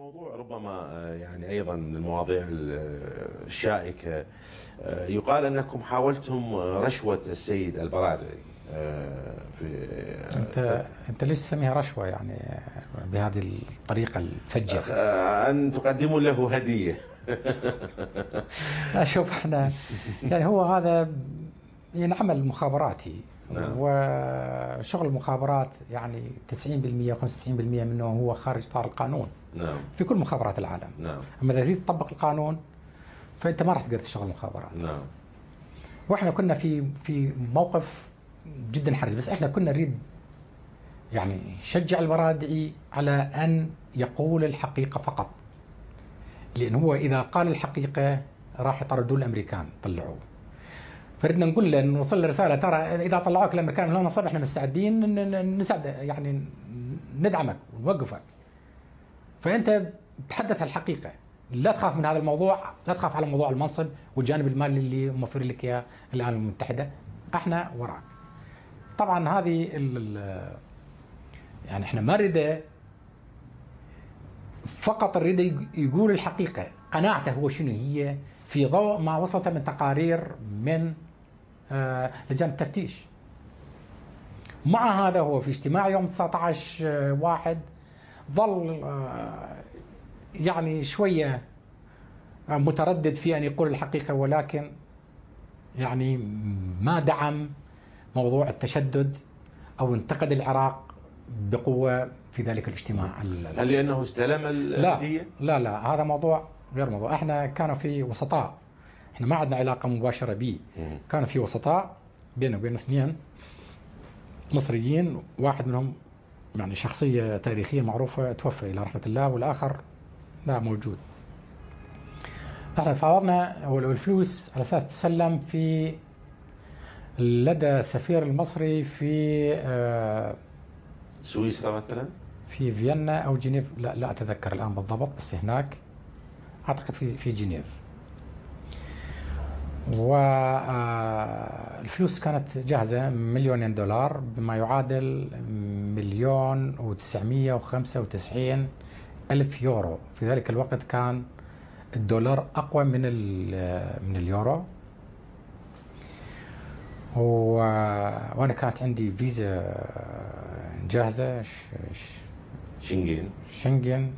موضوع ربما يعني أيضا من المواضيع الشائكة. يقال أنكم حاولتم رشوة السيد البرادعي في انت ليش تسميها رشوه يعني بهذه الطريقه الفجه؟ أن تقدموا له هدية. لا شوف، احنا يعني هو هذا يعني عمل مخابراتي. نعم. وشغل المخابرات يعني 90% 95% منه هو خارج اطار القانون. نعم. في كل مخابرات العالم. نعم. اما اذا تريد تطبق القانون فانت ما راح تقدر تشتغل مخابرات. نعم. واحنا كنا في موقف جدا حرج، بس احنا كنا نريد يعني شجع البرادعي على ان يقول الحقيقه فقط، لان هو اذا قال الحقيقه راح يطردوه الامريكان طلعوه. فردنا نقول له، نوصل له رساله، ترى اذا طلعوك الامريكان من هنا صار احنا مستعدين نساعد، يعني ندعمك ونوقفك. فانت تحدث الحقيقه، لا تخاف من هذا الموضوع، لا تخاف على موضوع المنصب والجانب المالي اللي موفر لك اياه الان المتحده، احنا وراك. طبعا هذه يعني احنا ما نريده، فقط نريده يقول الحقيقه، قناعته هو شنو هي في ضوء ما وصلته من تقارير من لجان التفتيش. مع هذا هو في اجتماع يوم 19/1 ظل يعني شويه متردد في ان يقول الحقيقه، ولكن يعني ما دعم موضوع التشدد او انتقد العراق بقوه في ذلك الاجتماع. هل لانه استلم الهديه؟ لا، هذا موضوع غير موضوع. احنا كانوا في وسطاء، احنا ما عندنا علاقه مباشره به. كانوا في وسطاء بينه وبين اثنين مصريين، واحد منهم يعني شخصيه تاريخيه معروفه توفى الى رحمه الله، والاخر لا موجود. احنا فاوضنا والفلوس على اساس تسلم في لدى السفير المصري في سويسرا مثلا، في فيينا او جنيف، لا اتذكر الان بالضبط، بس هناك اعتقد في جنيف. والفلوس كانت جاهزه $1,000,000 بما يعادل 1,995,000 يورو. في ذلك الوقت كان الدولار اقوى من اليورو. وانا كانت عندي فيزا جاهزه شنغن،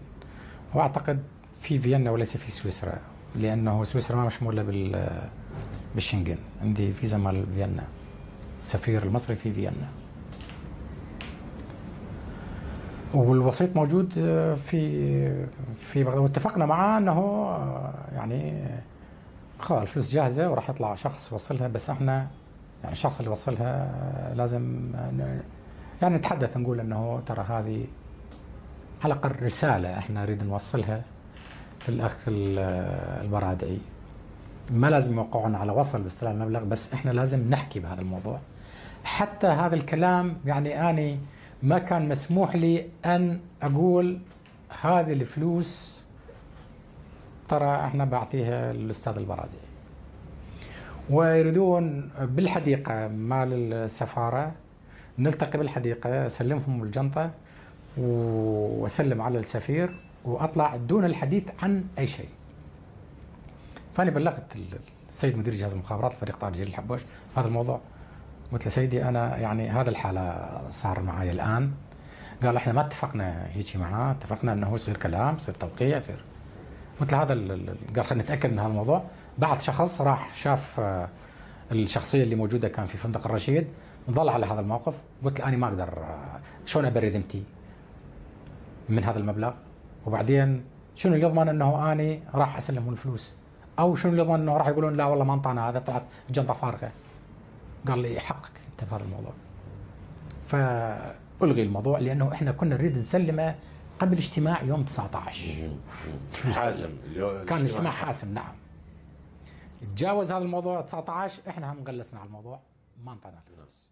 واعتقد في فيينا وليس في سويسرا، لانه سويسرا ما مشموله بالشنغن. عندي فيزا مال فيينا، السفير المصري في فيينا، والوسيط موجود في واتفقنا معاه انه يعني خلاص الفلوس جاهزه وراح يطلع شخص يوصلها، بس احنا يعني الشخص اللي وصلها لازم يعني نتحدث، نقول انه ترى هذه على الاقل رساله احنا نريد نوصلها في الاخ البرادعي. ما لازم يوقعون على وصل باستلام المبلغ، بس احنا لازم نحكي بهذا الموضوع. حتى هذا الكلام يعني اني ما كان مسموح لي ان اقول هذه الفلوس ترى احنا بعطيها للاستاذ البرادعي، ويريدون بالحديقه مال السفاره، نلتقي بالحديقه، اسلمهم الجنطه واسلم على السفير واطلع دون الحديث عن اي شيء. فانا بلغت السيد مدير جهاز المخابرات الفريق طارق جليل الحبوش هذا الموضوع. قلت له سيدي انا يعني هذا الحاله صار معي الان. قال احنا ما اتفقنا هيك معاه، اتفقنا انه يصير كلام، يصير توقيع، يصير. قلت له هذا قال خلينا نتاكد من هذا الموضوع. بعث شخص راح شاف الشخصيه اللي موجوده كان في فندق الرشيد، ظل على هذا الموقف. قلت له انا ما اقدر، شلون ابرد انتي من هذا المبلغ؟ وبعدين شنو اللي يضمن انه اني راح اسلمهم الفلوس؟ او شنو اللي يضمن انه راح يقولون لا والله ما انطانا، هذا طلعت الجنطه فارغه؟ قال لي حقك انت بهذا الموضوع. فالغي الموضوع، لانه احنا كنا نريد نسلمه قبل اجتماع يوم 19. حازم كان اجتماع حاسم، نعم. تجاوز هذا الموضوع 19، احنا هم غلسنا على الموضوع، ما انطانا الفلوس.